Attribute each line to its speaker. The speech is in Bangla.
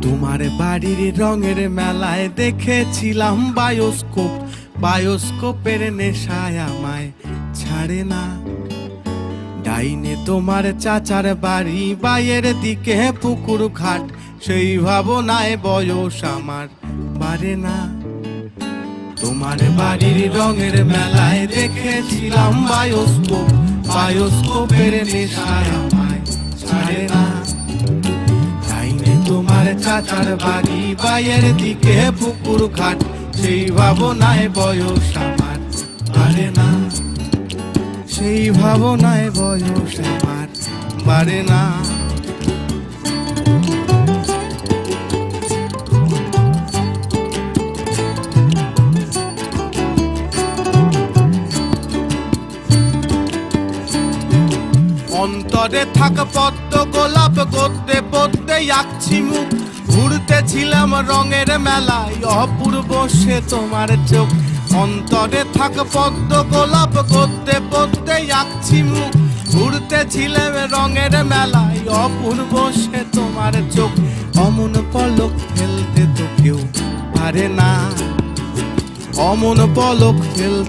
Speaker 1: তোমার বাড়ির রঙের মেলায় দেখেছিলাম বায়োস্কোপ, বায়োস্কোপের নেশায় আমায় ছাড়ে না। ডাইনে তোমার চাচার বাড়ি, বাইয়ের দিকে পুকুর ঘাট, সেই ভাবনায় বয়স আমার বাড়ে না। তোমার বাড়ির রঙের মেলায় দেখেছিলাম বায়োস্কোপ, বায়োস্কোপের নেশায় আমায় ছাড়ে না। ডাইনে তোমার চাচার বাড়ি, বাইয়ের দিকে পুকুর ঘাট, সেই ভাবনায় বয়স আমার বাড়ে না। সেই ভাবনায় বয়স আমার বাড়ে না। অন্তরে থাক পদ্ম গোলাপ, গদ্যে পদ্মে আঁকছি মুখ, ঘুরতেছিলাম রঙের মেলায় অপূর্ব সে তোমার চোখ। অন্তরে থাক পদ্ম গোলাপ, গদ্যে পদ্মে আঁকছি মুখ, ঘুরতেছিলাম রঙের মেলায় অপূর্ব সে তোমার চোখ। অমন পলক ফেলতে তো কেউ পারে না, অমন পলক ফেলতে